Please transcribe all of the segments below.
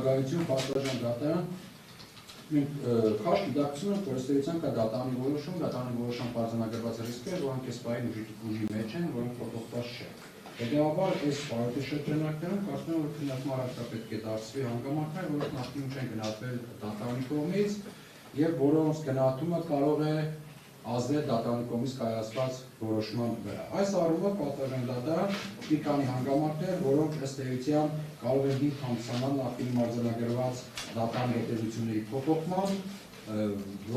Շնորհակալություն պատվաժան դատարան։ Մենք քաշ գիտակցում ենք, որ ըստ էության կա դատարանի որոշում պարզանագրված ռիսկեր, որոնք այս պահին ուժի մեջ են, որոնք փոփոխված չեն։ Հետևաբար այս պարոյթի շրջանակներում կարծում եմ, որ քննարկման առաջ պետք է դարձվի հանգամանքներ, որոնք նախկինում չեն գնահատվել դատարանի կողմից եւ որոնց գնահատումը կարող է ազդել դատարանի կողմից կայացված որոշման վրա։ Այս առումով պատվաժան դատարան մի քանի հանգամանքներ, որոնք ըստ էության կարող են հիմք հանդիսանալ նախկինում արձանագրված դատարանի հետևությունների փոփոխման,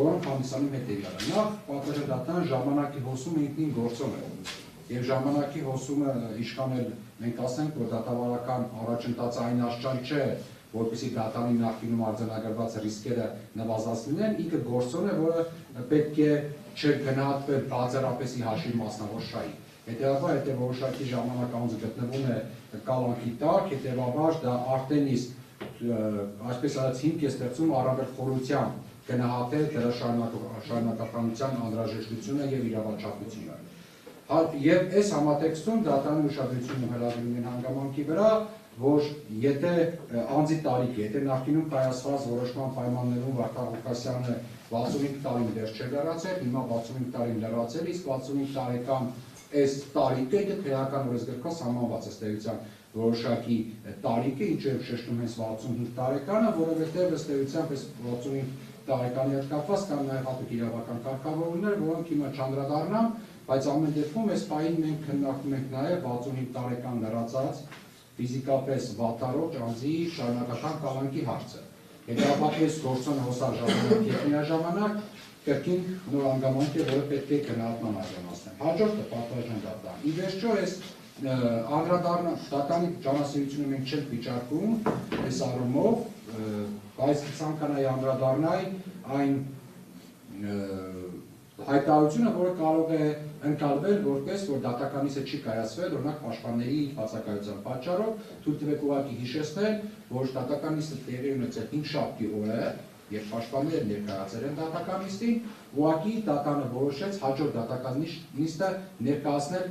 որոնք հանդիսանում հետևյալը։ Նախ պատվաժան դատարան ժամանակի հոսումը ինքնին գործոն է։ Եվ ժամանակի հոսումը իշխանել մենք ասենք, որ դատավարական առաջընթացը այն աշճան չէ, որպեսզի դատարանի նախկինում արձանագրված ռիսկերը նվազեցնեն, ինքը գործոն է, որը պետք է չգնահատվել բացառապես հաշվի մասնավոր շահի։ Հետևաբար, եթե որոշակի ժամանակահունձը գտնվում է կալանքի տակ, հետևաբար դա արդեն իսկ այսպես ասած հիմք է ստեղծում առավել խորությամբ գնահատել դրա շարունակականության անհրաժեշտությունը եւ իրավաչափությունը։ Եվ այս համատեքստում դատարանի ուշադրությունը հրավիրում են հանգամանքի վրա, որ եթե անձի տարիքը, եթե նախկինում կայացված որոշման պայմաններում Վարդան Ղուկասյանը 65 տարին դեռ չէ լրացել, հիմա 65 տարին լրացել, իսկ 65 տարեկան այս տարիքը դա քրեական օրենսգրքով սահմանված ըստ էության որոշակի տարիքը, ինչը շեշտում հենց 65 տարեկանը, որովհետև ըստ էության այս 65 տարեկանի հետ կապված կան նաև հատուկ իրավական կարգավորումներ, որոնք հիմա չանդրադառնամ, բայց ամեն դեպքում այս պահին մենք քննարկում ենք նաև 65 տարեկան լրացած ֆիզիկապես վատառողջ անձի շարունակական կալանքի հարցը։ Հետևաբար այս գործոնը հոսար ժամանակ եւ միաժամանակ կրկին նոր հանգամանք է, որը պետք է գնահատման արժանացնել։ Հաջորդը պատվաժան դատարան։ Ի վերջո այս դատարանի ջանասիրությունը մենք չենք վիճարկում այս առումով, բայց ցանկանայի անդրադառնալ այն հայտարարությունը, որը կարող է ընկալվել որպես, որ դատականիցը չի կայացվել, օրինակ պաշտպանների բացակայության պատճառով, թույլ տվեք ուղղակի հիշեցնել, որ դատականիցը տեղի ունեցել 5-շաբթի օրը, երբ պաշտպանները ներկայացել են դատականիցին, ուղղակի դատանը որոշեց հաջորդ դատականիցը ներկայացնել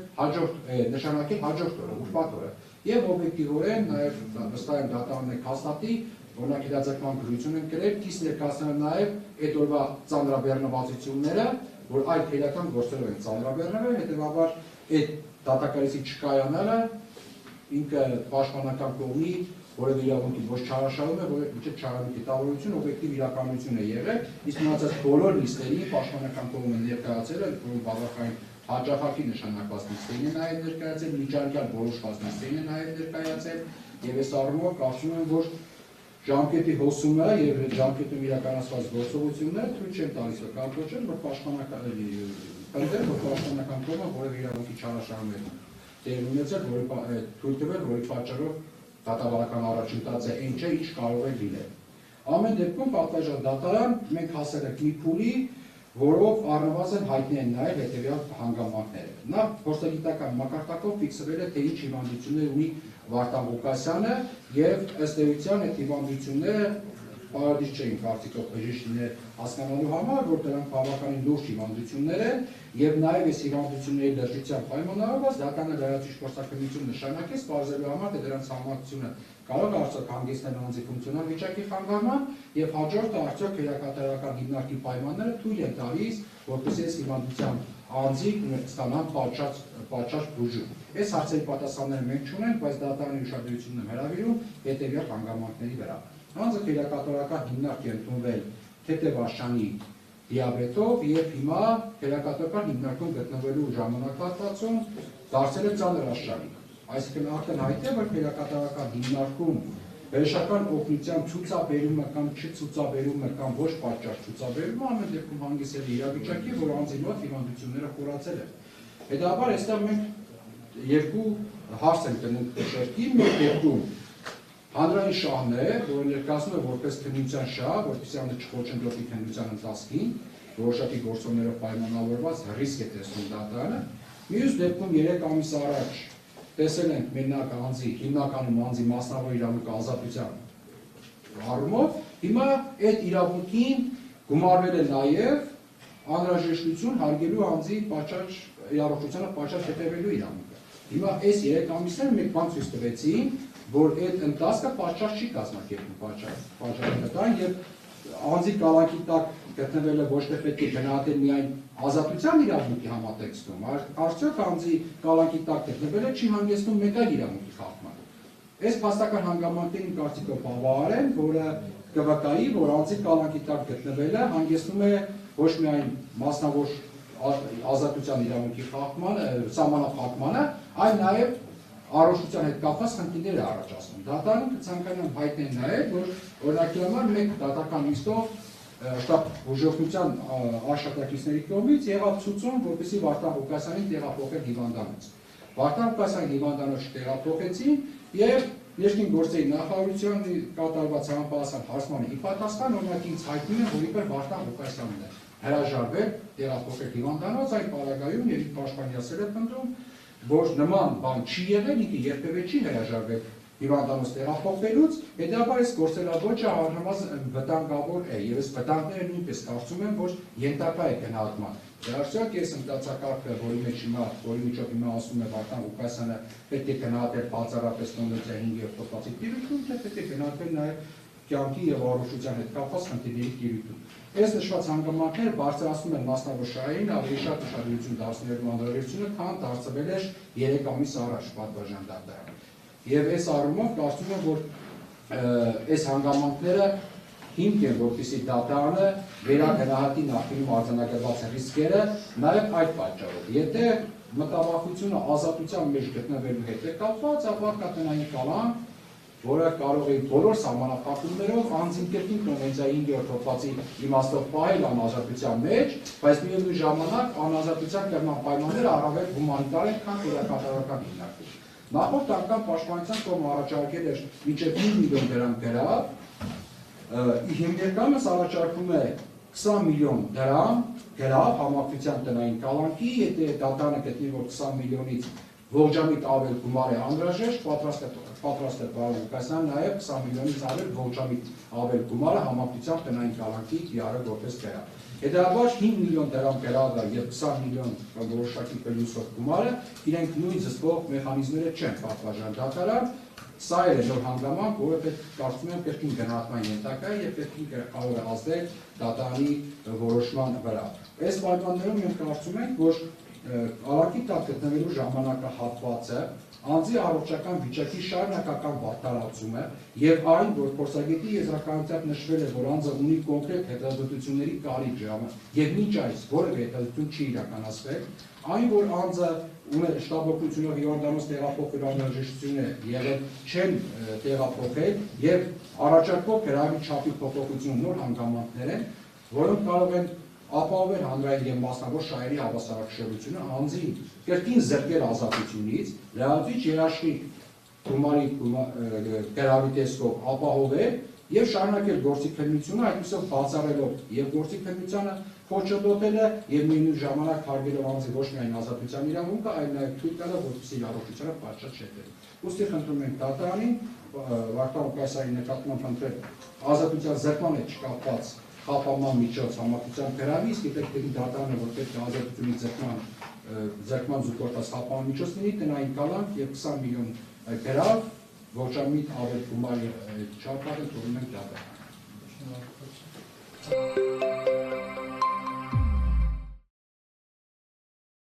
նշանակել հաջորդ օրը, ուրբաթ օրը, եւ օբյեկտիվորեն նաեւ վստահ եմ դատարանը կհաստատի, օրինակ իրազեկման գրություն են գրել, կից ներկայացնել նաեւ այդ օրվա ծանրաբեռնվածությունները, որ այդ քրեական գործերով են ծանրաբեռնվել, հետևաբար այդ դատականիցի չկայանալը ինքը պաշտպանական կողմի որևէ իրավունքի ոչ չարաշահում է, որը մինչև չարամիտ դիտավորություն օբյեկտիվ իրականություն է եղել, իսկ մնացած բոլոր լիստերի պաշտպանական կողմը ներկայացել է, որոնք բավականին հաճախակի նշանակված լիստերին է նաև ներկայացել, միջանկյալ որոշված լիստերին է նաև ներկայացել, եւ այս առումով կարծում եմ, որ ժամկետի հոսումը եւ ժամկետում իրականացված գործողությունները թույլ չեն տալիս կարգոչել, որ պաշտպանական կողմը որևէ իրավունքի չարաշահում է տեղի ունեցել, որը թույլ տվել, որի պատճառով դատավարական առաջընթացը այն չէ, ինչ կարող է լինել։ Ամեն դեպքում պատվաժան դատարան մենք հասել ենք մի փուլի, որով առնվազն հայտնի են նաև հետևյալ հանգամանքները։ Նախ փորձագիտական մակարդակով ֆիքսվել է, թե ինչ հիվանդություններ ունի Վարդան Ղուկասյանը եւ ըստ էության այդ հիվանդությունները պարադիչ չէին կարծիքով բժիշկներ հասկանալու համար, որ դրանք բավականին լուրջ հիվանդություններ են եւ նաեւ այս հիվանդությունների լրջության պայմանավորված դատարանը լրացուցիչ փորձաքննություն նշանակեց, բարձրելու համար թե դրանց համակցությունը կարող է արդյոք հանգեցնել անձի ֆունկցիոնալ վիճակի խանգարման եւ հաջորդը արդյոք քրեակատարական հիմնարկի պայմանները թույլ են տալիս, որպեսզի այս հիվանդության անձիկ ստանան պատշաճ բուժում։ Այս հարցերի պատասխանները մենք չունենք, բայց դատարանի ուշադրությունն է հրավիրում հետևյալ հանգամանքների վրա։ Անձը քրեակատարական հիմնարկ է ընդունվել թեթևաշանի դիաբետով եւ հիմա քրեակատարական հիմնարկում գտնվելու ժամանակահատվածում դարձել է ծանր աշխարհիկ։ Այսինքն արդեն հայտ է, որ քրեակատարական հիմնարկում վերջական օգնության ցուցաբերումը կամ չցուցաբերումը կամ ոչ պատճառ ցուցաբերումը ամեն դեպքում հանգեցել է իրավիճակի, որ անձի մոտ հիվանդությունները խորացել են։ Հետաբար այստեղ մենք երկու հարց ենք դնում շերտին, մեկ դեպքում հանրային շահն է, որը ներկայացնում է որպես քննության շահ, որպեսզի անձը չխոչընդոտի քննության ընթացքին, որոշակի գործոններով պայմանավորված ռիսկ է տեսնում դատարանը։ Մյուս դեպքում 3 ամիս առաջ տեսել ենք մենակ անձի, հիմնականում անձի մասնավոր իրավունք ազատության առումով, հիմա այդ իրավունքին գումարվել է նաև անհրաժեշտություն հարգելու անձի իրավունքությանը պատշաճ հետևելու իրավունքը։ Հիմա այս 3 ամիսները մենք բան ցույց տվեցին, որ այդ ընթացքը պատշաճ չի կազմակերպում պատշաճ եւ անձի կալանքի տակ գտնվելը ոչ թե պետք է գնահատել միայն ազատության իրավունքի համատեքստում, արդյոք անձի կալանքի տակ գտնվելը չի հանգեցնում մեկ այլ իրավունքի խախտման։ Այս փաստական հանգամանքները իմ կարծիքով բավարար են, որը կվկայի, որ անձի կալանքի տակ գտնվելը հանգեցնում է ոչ միայն մասնավոր ազատության իրավունքի խախտմանը, սահմանափակմանը, այլ նաև առողջության հետ կապված խնդիրներ է առաջացնում։ Դատարանը կցանկանամ հայտնել նաև, որ օրինակի համար մեկ դատական նիստով շտաբ բուժօգնության աշխատակիցների կողմից եղավ ցուցում, որպեսզի Վարդան Ղուկասյանին տեղափոխել հիվանդանոց։ Վարդան Ղուկասյանի հիվանդանոց տեղափոխեցին եւ Ներքին գործերի նախարարության կատարված համապատասխան հարցմանը ի պատասխան օրինակ ինձ հայտնում է, որ իբր Վարդան Ղուկասյանն է հրաժարվել տեղափոխել հիվանդանոց, այն պարագայում եւ իր պաշտպանյասեր է պնդում, որ նման բան չի եղել, ինքը երբևէ չի հրաժարվել հիվանդանոց տեղափոխվելուց, հետեւաբար այս գործելագործը առնվազն վտանգավոր է եւ այս վտանգները նույնպես կարծում եմ, որ ենթակա է գնահատման։ Դեռ ես ընդդացակարգը, որի մեջ հիմա, որի միջով հիմա ասում է Վարդան Ղուկասյանը, պետք է գնահատել բացառապես կոնվենցիա 5-րդ փոփոխի տիրույթում, թե պետք է գնահատել նաեւ կյանքի եւ առողջության հետ կապված խնդիրների տիրույթում։ Այս նշված հանգամանքները բարձրացնում են մասնավոր շահերին ավելի շատ ուշադրություն դարձնելու անհրաժեշտությունը, քան դարձվել էր 3 ամիս առաջ պատվաժան դատարանը։ Եվ այս առումով կարծում եմ, որ այս հանգամանքները հիմք են, որպեսզի դատարանը վերագնահատի նախկինում արձանագրված ռիսկերը, նաև այդ պատճառով։ Եթե մտավախությունը ազատության մեջ գտնվելու հետ է կապված, ապա կատնային կալանք, որը կարող է բոլոր սահմանափակումներով անձին կրկին կոնվենցիայի 5-րդ հոդվածի իմաստով պահել անազատության մեջ, բայց միևնույն ժամանակ անազատության կրման պայմանները առավել հումանիտար են, քան դերակատարական հիմնարկում։ Նախորդ անգամ պաշտպանության կողմը առաջարկել էր մինչև 5 միլիոն դրամ գրավ, հիմնականում առաջարկում է 20 միլիոն դրամ գրավ համակցության տնային կալանքի, եթե դատարանը գտնի, որ 20 միլիոնից ողջամիտ ավել գումար է անհրաժեշտ, պատրաստ է պարոն Ղուկասյանն նաև 20 միլիոնից ավել ողջամիտ ավել գումարը համակցության տնային կալանքի դիարը որպես գրավ։ Հետևաբար 5 միլիոն դրամ գրավը եւ 20 միլիոն որոշակի պլյուսով գումարը իրենք նույն զսպող մեխանիզմները չեն պատվաժան դատարան, սա է նոր հանգամանք, որը պետք կարծում եմ կրկին գնահատման ենթակա է եւ կրկին կարող է ազդել դատարանի որոշման վրա։ Այս պայմաններում մենք կարծում ենք, որ Կալանքի տակ գտնվելու ժամանակահատվածը անձի առողջական վիճակի շարունակական բարդարացում է եւ այն, որ փորձագետի եզրակացությամբ նշվել է, որ անձը ունի կոնկրետ հետազոտությունների կարիք եւ մինչ այս որևէ հետազոտություն չի իրականացվել, այն, որ անձը ունի շտաբօգնությունով հիվանդանոց տեղափոխվելու անհրաժեշտություն է եղել, չեն տեղափոխել եւ առաջարկվող գրավի չափի փոփոխություն նոր հանգամանքներ են, որոնք կարող են ապահովել հանրային եւ մասնավոր շահերի հավասարակշռությունը, անձին կրկին զրկել ազատությունից, լրացուցիչ երաշխիք գումարի գրավի տեսքով ապահովել եւ շարունակել գործի քննությունը, այդպիսով բացառելով եւ գործի քննությանը փոչոտոտելը եւ միևնույն ժամանակ հարգելով անձի ոչ միայն ազատության իրավունքը, այլ նաեւ թույլ տալով, որպեսզի առողջությունը պատշաճ չդառնա։ Ուստի խնդրում ենք դատարանին Վարդան Ղուկասյանի նկատմամբ խնդրել ազատության զրկման հետ չկապված խափանման միջոց համակցության գրավի, իսկ պետք է դատարանը, որ պետք է ազատությունից զրկման զուգորդած խափանման միջոց լինի, տնային կալանք եւ 20 միլիոն գրավ, ողջամիտ ավել գումարի չափը թողնում ենք դատարանը։